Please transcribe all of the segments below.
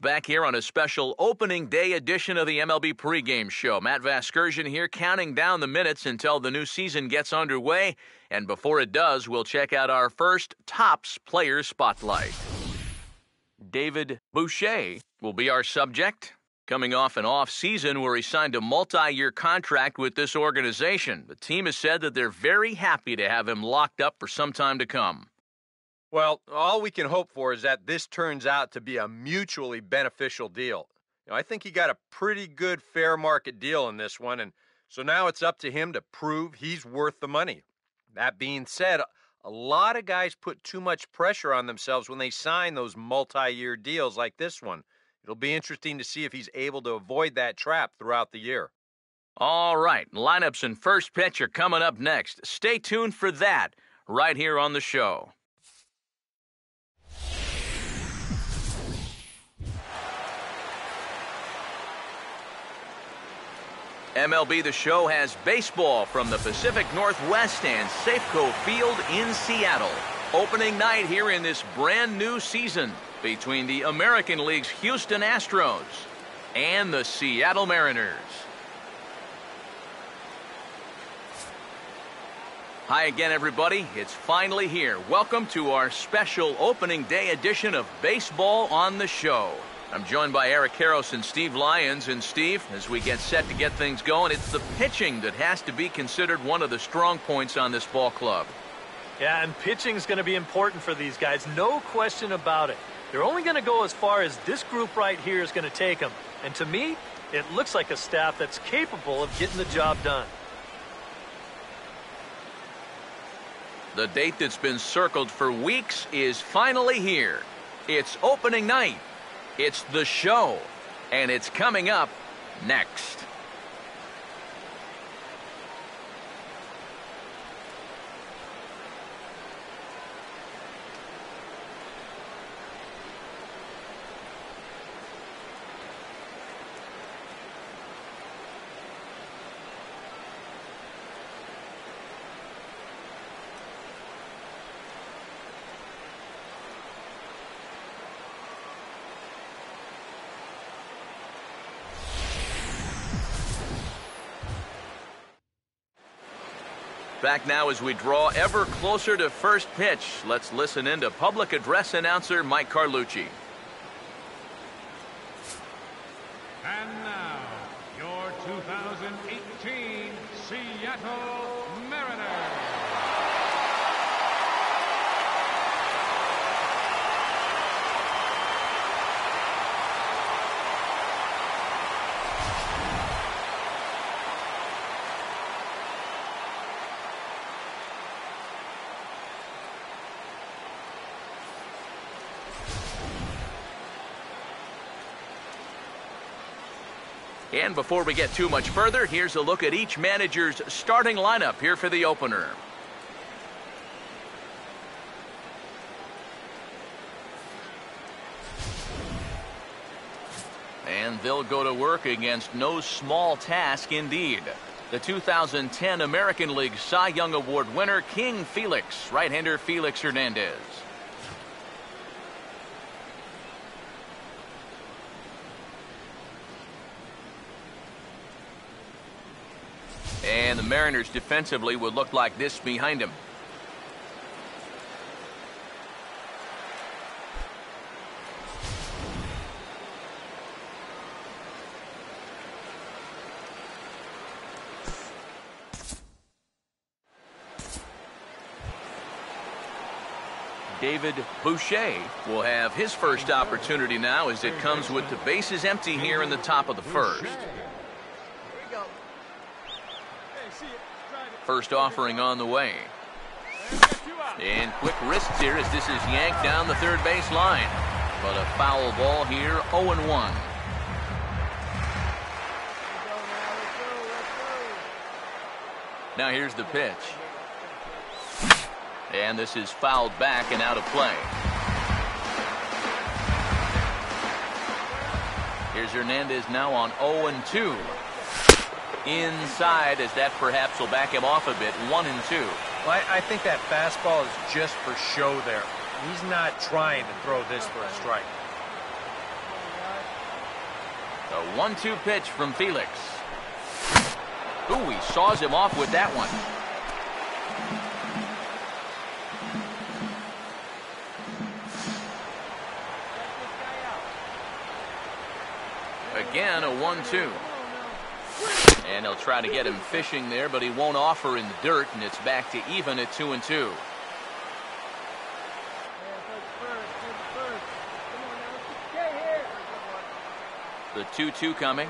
Back here on a special opening day edition of the MLB pregame show. Matt Vasgersian here counting down the minutes until the new season gets underway. And before it does, we'll check out our first Topps Player Spotlight. David Boucher will be our subject. Coming off an off-season where he signed a multi-year contract with this organization, the team has said that they're very happy to have him locked up for some time to come. Well, all we can hope for is that this turns out to be a mutually beneficial deal. I think he got a pretty good fair market deal in this one, and so now it's up to him to prove he's worth the money. That being said, a lot of guys put too much pressure on themselves when they sign those multi-year deals like this one. It'll be interesting to see if he's able to avoid that trap throughout the year. All right, lineups and first pitch are coming up next. Stay tuned for that right here on the show. MLB The Show has baseball from the Pacific Northwest and Safeco Field in Seattle. Opening night here in this brand new season between the American League's Houston Astros and the Seattle Mariners. Hi again, everybody. It's finally here. Welcome to our special opening day edition of Baseball on the Show. I'm joined by Eric Karros and Steve Lyons. And Steve, as we get set to get things going, it's the pitching that has to be considered one of the strong points on this ball club. Yeah, and pitching is going to be important for these guys, no question about it. They're only going to go as far as this group right here is going to take them. And to me, it looks like a staff that's capable of getting the job done. The date that's been circled for weeks is finally here. It's opening night. It's the show, and it's coming up next. Back now as we draw ever closer to first pitch. Let's listen in to public address announcer Mike Carlucci. And now, your 2018 Seattle Mariners. And before we get too much further, here's a look at each manager's starting lineup here for the opener. And they'll go to work against no small task indeed. The 2010 American League Cy Young Award winner, King Felix, right-hander Felix Hernandez. And the Mariners defensively would look like this behind him. David Boucher will have his first opportunity now as it comes with the bases empty here in the top of the first. First offering on the way. And quick wrists here as this is yanked down the third base line. But a foul ball here, 0-1. Now here's the pitch. And this is fouled back and out of play. Here's Hernandez now on 0-2. Inside, as that perhaps will back him off a bit, 1-2. Well, I think that fastball is just for show there. He's not trying to throw this for a strike. The 1-2 pitch from Felix. Ooh, he saws him off with that one. Again, a 1-2. And he'll try to get him fishing there, but he won't offer in the dirt, and it's back to even at 2-2. The 2-2 coming.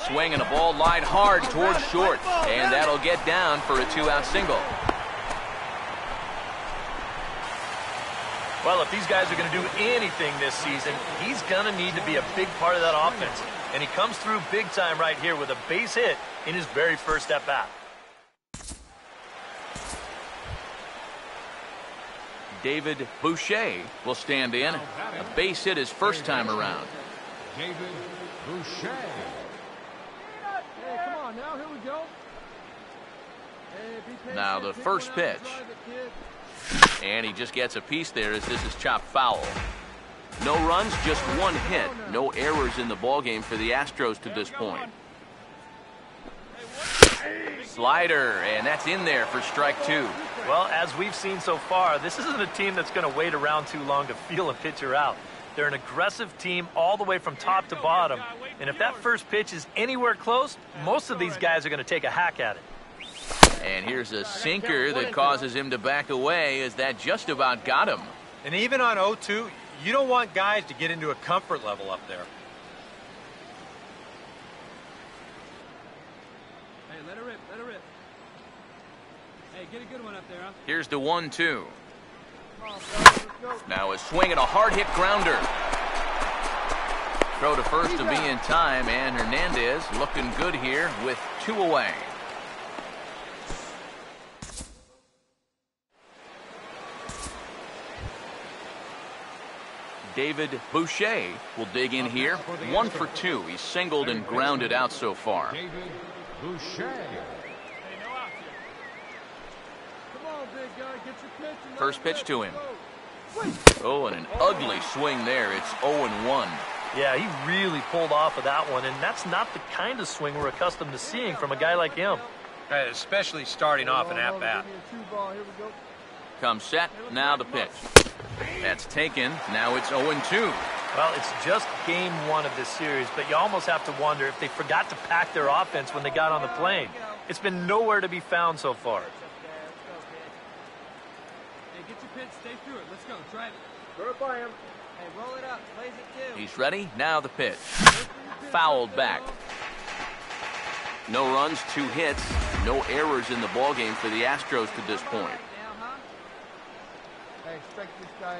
Swinging a ball line hard towards short, and that'll get down for a 2-out single. Well, if these guys are going to do anything this season, he's going to need to be a big part of that offense. And he comes through big time right here with a base hit in his very first at-bat. David Boucher will stand in. A base hit his first time around. David Boucher. Hey, come on now, here we go. Hey, now the first pitch. And he just gets a piece there as this is chopped foul. No runs, just one hit. No errors in the ballgame for the Astros to this point. Slider, and that's in there for strike 2. Well, as we've seen so far, this isn't a team that's going to wait around too long to feel a pitcher out. They're an aggressive team all the way from top to bottom. And if that first pitch is anywhere close, most of these guys are going to take a hack at it. And here's a sinker that causes him to back away as that just about got him. And even on 0-2, you don't want guys to get into a comfort level up there. Hey, let it rip, let it rip. Hey, get a good one up there, huh? Here's the 1-2. Come on, let's go. Now a swing and a hard hit grounder. Throw to first to be in time, and Hernandez looking good here with 2 away. David Boucher will dig in here. 1 for 2. He's singled and grounded out so far. David Boucher. Come on, big guy, get your pitch. First pitch to him. Oh, and an ugly swing there. It's 0-1. Yeah, he really pulled off of that one, and that's not the kind of swing we're accustomed to seeing from a guy like him. Especially starting off an at-bat. Comes set, now the pitch. That's taken, now it's 0-2. Well, it's just game 1 of this series, but you almost have to wonder if they forgot to pack their offense when they got on the plane. It's been nowhere to be found so far. Hey, get your pitch, stay through it. Let's go, drive it. Throw it by him. Hey, roll it up, plays it too. He's ready, now the pitch. Fouled back. No runs, 2 hits, no errors in the ballgame for the Astros to this point.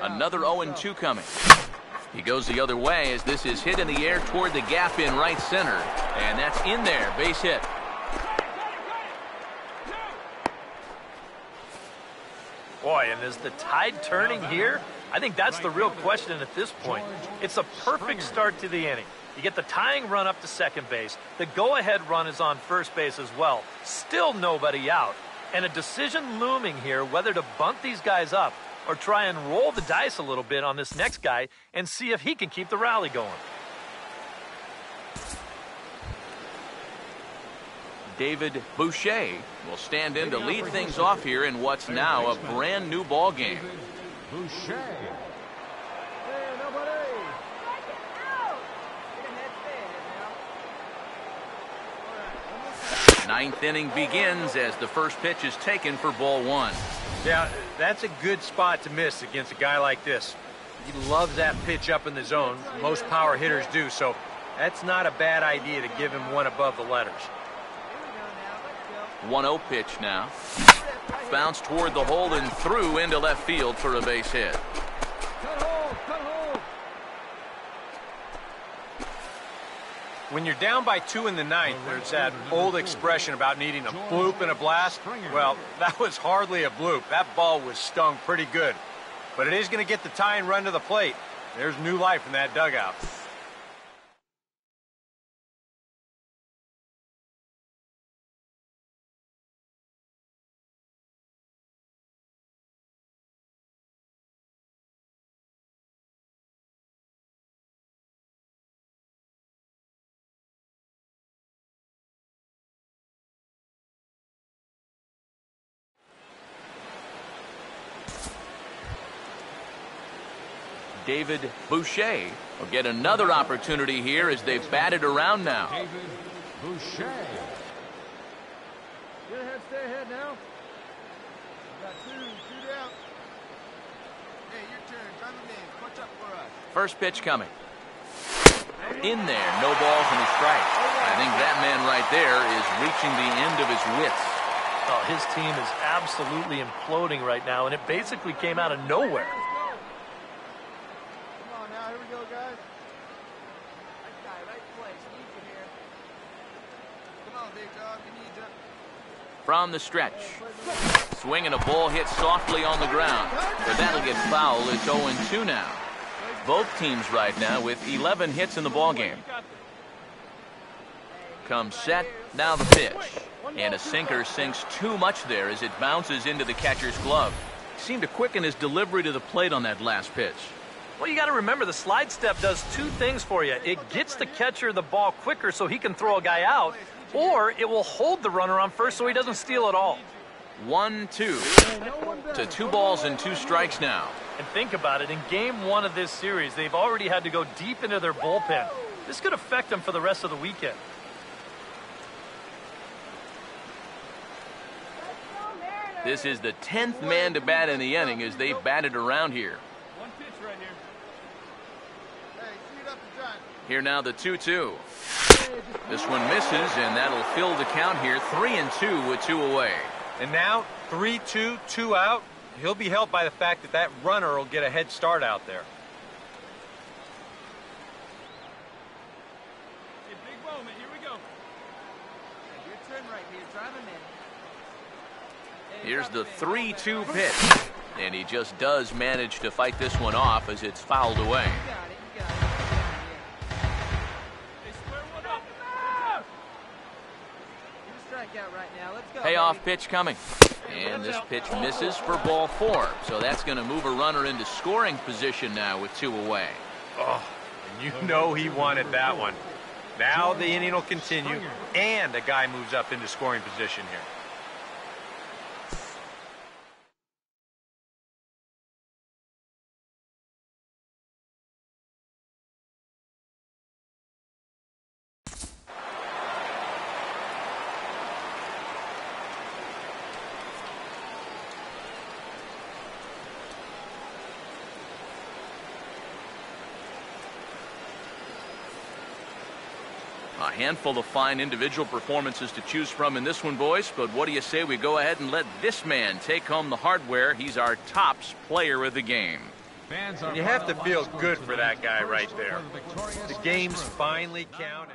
Another 0-2 coming. He goes the other way as this is hit in the air toward the gap in right center. And that's in there, base hit. Boy, and is the tide turning here? I think that's the real question at this point. It's a perfect start to the inning. You get the tying run up to second base. The go-ahead run is on first base as well. Still nobody out. And a decision looming here whether to bunt these guys up or try and roll the dice a little bit on this next guy and see if he can keep the rally going. David Boucher will stand in to lead things off here in what's now a brand new ball game. Boucher. Hey, nobody. Ninth inning begins as the first pitch is taken for ball 1. Yeah, that's a good spot to miss against a guy like this. He loves that pitch up in the zone. Most power hitters do, so that's not a bad idea to give him one above the letters. 1-0 pitch now. Bounce toward the hole and through into left field for a base hit. Cut hold, cut hold. When you're down by 2 in the ninth, there's that old expression about needing a bloop and a blast. Well, that was hardly a bloop. That ball was stung pretty good. But it is going to get the tying run to the plate. There's new life in that dugout. David Boucher will get another opportunity here as they've batted around now. David Boucher. Get ahead, stay ahead now. We got two down. Hey, your turn. Drive him in. Punch up for us. First pitch coming. In there, no balls and a strike. I think that man right there is reaching the end of his wits. Oh, his team is absolutely imploding right now, and it basically came out of nowhere. Come on now, here we go, guys. Right guy, right place. Need you here. Come on, big dog. We need you. From the stretch. Swinging a ball hit softly on the ground. But that'll get foul. It's 0-2 now. Both teams right now with 11 hits in the ballgame. Comes set, now the pitch. And a sinker sinks too much there as it bounces into the catcher's glove. Seemed to quicken his delivery to the plate on that last pitch. Well, you got to remember the slide step does two things for you. It gets the catcher the ball quicker so he can throw a guy out, or it will hold the runner on first so he doesn't steal it all. 1-2 to 2 balls and 2 strikes now. And think about it, in game 1 of this series, they've already had to go deep into their bullpen. This could affect them for the rest of the weekend. This is the 10th man to bat in the inning as they've batted around here. One pitch right here. Hey, speed up the giant. Here now the 2-2. This one misses, and that'll fill the count here. 3-2 with 2 away. And now 3-2, 2 out. He'll be helped by the fact that that runner will get a head start out there. Hey, big moment. Here we go. Hey, your turn right here. Drive him in. Hey, Here's the drive him in. 3-2 pitch. And he just does manage to fight this one off as it's fouled away. You got it. You got it. Hey, square one up. Get a strikeout right now. Let's go. Payoff baby. pitch coming. And this pitch misses for ball 4. So that's going to move a runner into scoring position now with 2 away. Oh, and you know he wanted that one. Now the inning will continue, and a guy moves up into scoring position here. A handful of fine individual performances to choose from in this one, boys. But what do you say we go ahead and let this man take home the hardware? He's our tops player of the game. You have to feel good for that guy right there. The games finally count.